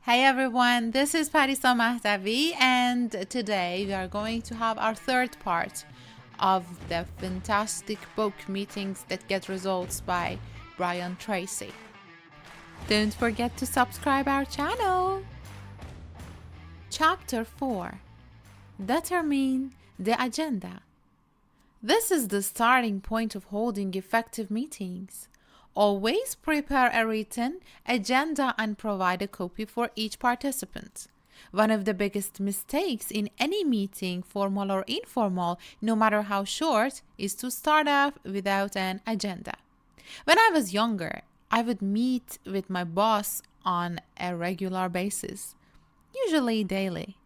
Hey everyone, this is Parisa Mahdavi, and today we are going to have our third part of the fantastic book Meetings That Get Results by Brian Tracy. Don't forget to subscribe our channel. Chapter 4: Determine the Agenda. This is the starting point of holding effective meetings. Always prepare a written agenda and provide a copy for each participant. One of the biggest mistakes in any meeting, formal or informal, no matter how short, is to start off without an agenda. When I was younger, I would meet with my boss on a regular basis, usually daily.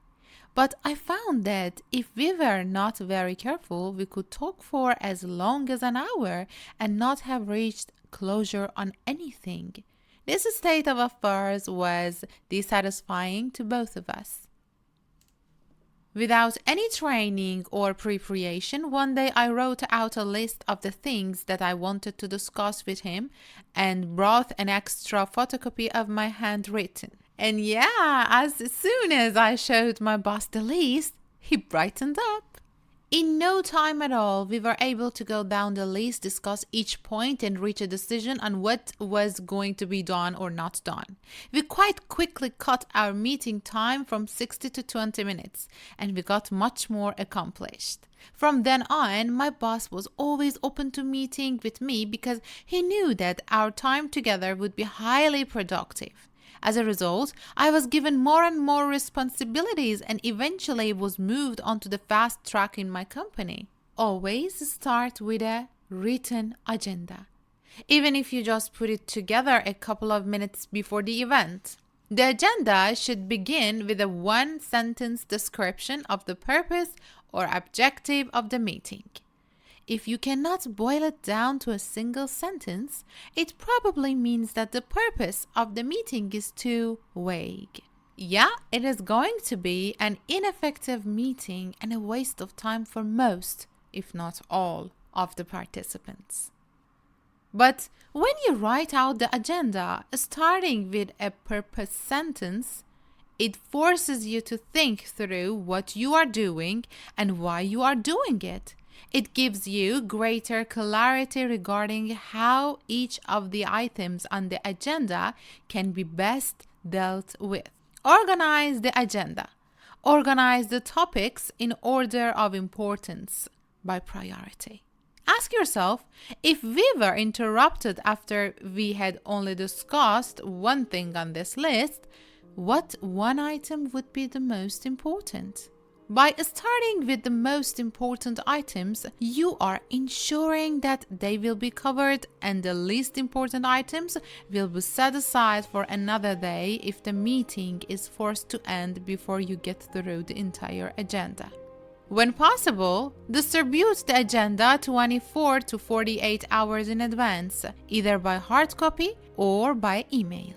But I found that if we were not very careful, we could talk for as long as an hour and not have reached closure on anything. This state of affairs was dissatisfying to both of us. Without any training or preparation, one day I wrote out a list of the things that I wanted to discuss with him and brought an extra photocopy of my handwritten. And yeah, as soon as I showed my boss the list, he brightened up. In no time at all, we were able to go down the list, discuss each point, and reach a decision on what was going to be done or not done. We quite quickly cut our meeting time from 60 to 20 minutes, and we got much more accomplished. From then on, my boss was always open to meeting with me because he knew that our time together would be highly productive. As a result, I was given more and more responsibilities and eventually was moved onto the fast track in my company. Always start with a written agenda, even if you just put it together a couple of minutes before the event. The agenda should begin with a one-sentence description of the purpose or objective of the meeting. If you cannot boil it down to a single sentence, it probably means that the purpose of the meeting is too vague. Yeah, it is going to be an ineffective meeting and a waste of time for most, if not all, of the participants. But when you write out the agenda, starting with a purpose sentence, it forces you to think through what you are doing and why you are doing it. It gives you greater clarity regarding how each of the items on the agenda can be best dealt with. Organize the agenda. Organize the topics in order of importance by priority. Ask yourself, if we were interrupted after we had only discussed one thing on this list, what one item would be the most important? By starting with the most important items, you are ensuring that they will be covered and the least important items will be set aside for another day if the meeting is forced to end before you get through the entire agenda. When possible, distribute the agenda 24 to 48 hours in advance, either by hard copy or by email.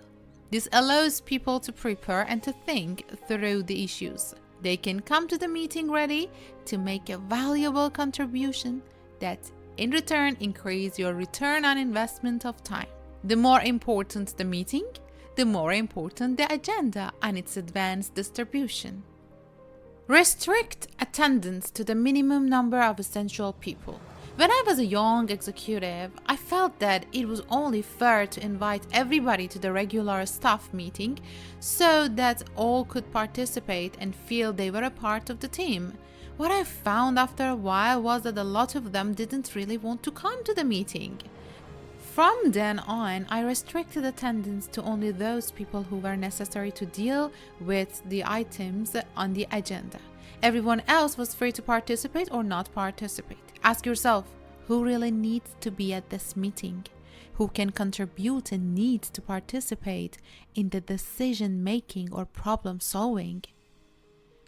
This allows people to prepare and to think through the issues. They can come to the meeting ready to make a valuable contribution that in return increase your return on investment of time. The more important the meeting, the more important the agenda and its advanced distribution. Restrict attendance to the minimum number of essential people. When I was a young executive, I felt that it was only fair to invite everybody to the regular staff meeting so that all could participate and feel they were a part of the team. What I found after a while was that a lot of them didn't really want to come to the meeting. From then on, I restricted attendance to only those people who were necessary to deal with the items on the agenda. Everyone else was free to participate or not participate. Ask yourself, who really needs to be at this meeting? Who can contribute and needs to participate in the decision making or problem solving?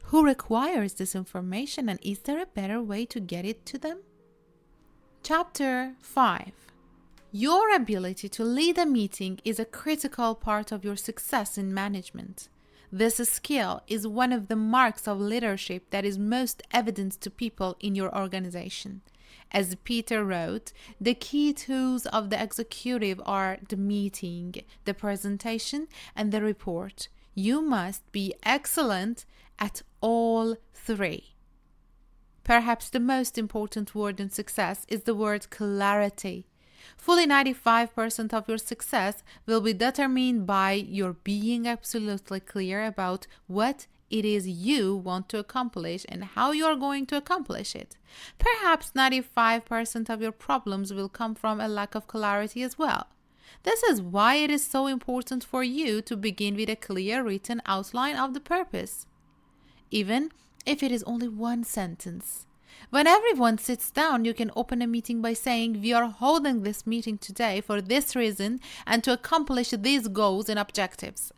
Who requires this information and is there a better way to get it to them? Chapter 5: Your ability to lead a meeting is a critical part of your success in management. This skill is one of the marks of leadership that is most evident to people in your organization. As Peter wrote, the key tools of the executive are the meeting, the presentation, and the report. You must be excellent at all three. Perhaps the most important word in success is the word clarity. Fully 95% of your success will be determined by your being absolutely clear about what it is you want to accomplish and how you are going to accomplish it. Perhaps 95% of your problems will come from a lack of clarity as well. This is why it is so important for you to begin with a clear written outline of the purpose, even if it is only one sentence. When everyone sits down, you can open a meeting by saying, "We are holding this meeting today for this reason and to accomplish these goals and objectives."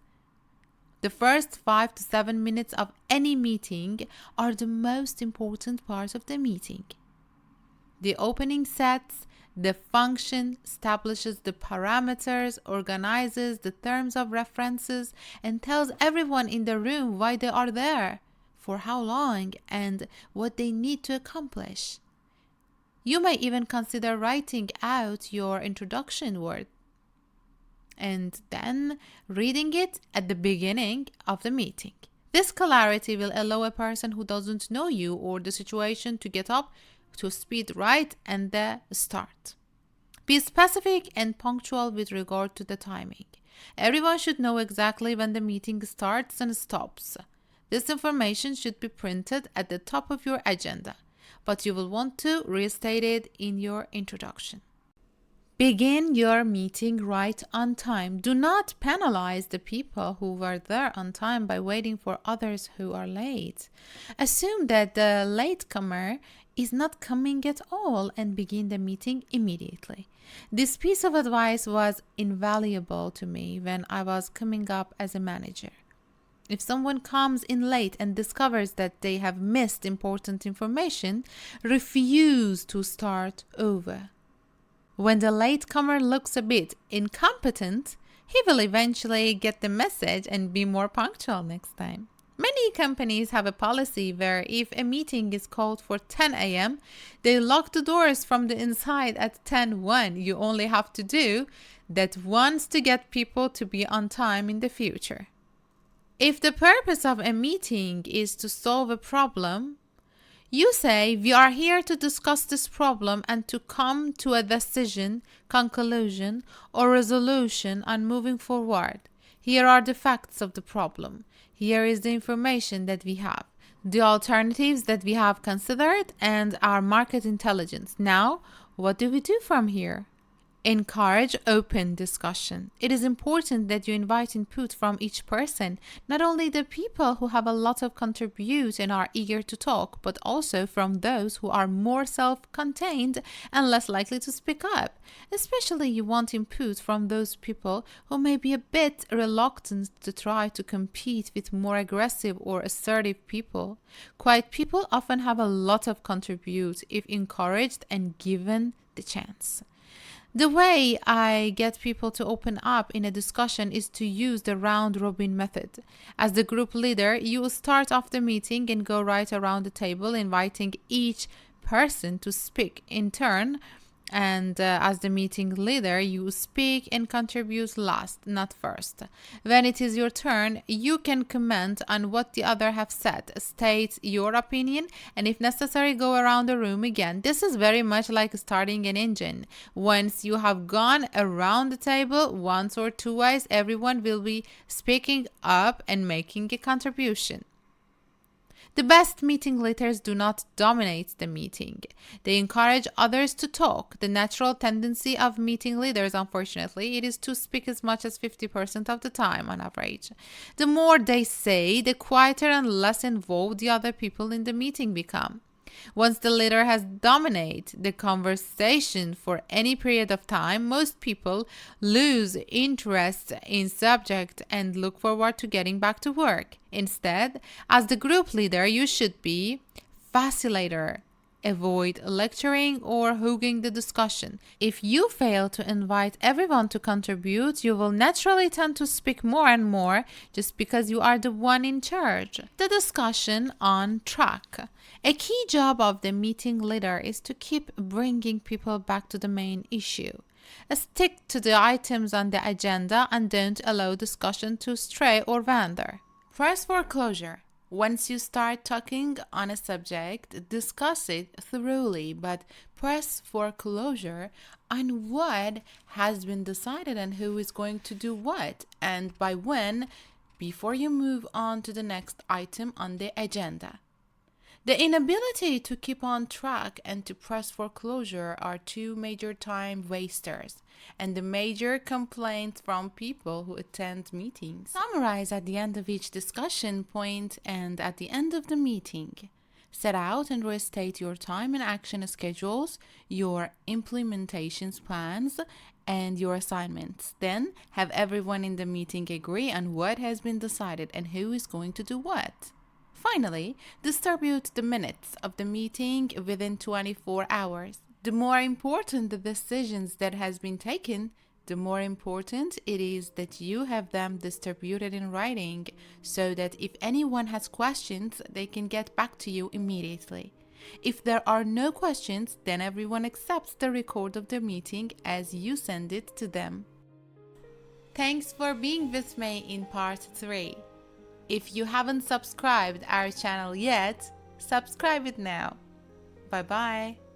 The first 5 to 7 minutes of any meeting are the most important part of the meeting. The opening sets the function, establishes the parameters, organizes the terms of references, and tells everyone in the room why they are there, for how long, and what they need to accomplish. You may even consider writing out your introduction word and then reading it at the beginning of the meeting. This clarity will allow a person who doesn't know you or the situation to get up to speed right and the start. Be specific and punctual with regard to the timing. Everyone should know exactly when the meeting starts and stops. This information should be printed at the top of your agenda, but you will want to restate it in your introduction. Begin your meeting right on time. Do not penalize the people who were there on time by waiting for others who are late. Assume that the latecomer is not coming at all and begin the meeting immediately. This piece of advice was invaluable to me when I was coming up as a manager. If someone comes in late and discovers that they have missed important information, refuse to start over. When the latecomer looks a bit incompetent, he will eventually get the message and be more punctual next time. Many companies have a policy where if a meeting is called for 10 a.m., they lock the doors from the inside at 10:01. You only have to do that once to get people to be on time in the future. If the purpose of a meeting is to solve a problem, you say, "We are here to discuss this problem and to come to a decision, conclusion, or resolution on moving forward. Here are the facts of the problem. Here is the information that we have, the alternatives that we have considered, and our market intelligence. Now, what do we do from here?" Encourage open discussion. It is important that you invite input from each person, not only the people who have a lot of contribute and are eager to talk, but also from those who are more self-contained and less likely to speak up. Especially you want input from those people who may be a bit reluctant to try to compete with more aggressive or assertive people. Quiet people often have a lot of contribute if encouraged and given the chance. The way I get people to open up in a discussion is to use the round robin method. As the group leader, you will start off the meeting and go right around the table, inviting each person to speak in turn. And as the meeting leader, you speak and contribute last, not first. When it is your turn, you can comment on what the other have said, state your opinion, and if necessary, go around the room again. This is very much like starting an engine. Once you have gone around the table once or twice, everyone will be speaking up and making a contribution. The best meeting leaders do not dominate the meeting. They encourage others to talk. The natural tendency of meeting leaders, unfortunately, it is to speak as much as 50% of the time on average. The more they say, the quieter and less involved the other people in the meeting become. Once the leader has dominated the conversation for any period of time, most people lose interest in subject and look forward to getting back to work. Instead, as the group leader, you should be facilitator. Avoid lecturing or hogging the discussion. If you fail to invite everyone to contribute, you will naturally tend to speak more and more just because you are the one in charge. The discussion on track. A key job of the meeting leader is to keep bringing people back to the main issue. Stick to the items on the agenda and don't allow discussion to stray or wander. Press for closure. Once you start talking on a subject, discuss it thoroughly, but press for closure on what has been decided and who is going to do what and by when before you move on to the next item on the agenda. The inability to keep on track and to press for closure are two major time wasters and the major complaints from people who attend meetings. Summarize at the end of each discussion point and at the end of the meeting. Set out and restate your time and action schedules, your implementations plans, and your assignments. Then have everyone in the meeting agree on what has been decided and who is going to do what. Finally, distribute the minutes of the meeting within 24 hours. The more important the decisions that has been taken, the more important it is that you have them distributed in writing so that if anyone has questions, they can get back to you immediately. If there are no questions, then everyone accepts the record of the meeting as you send it to them. Thanks for being with me in part 3. If you haven't subscribed our channel yet, subscribe it now. Bye bye.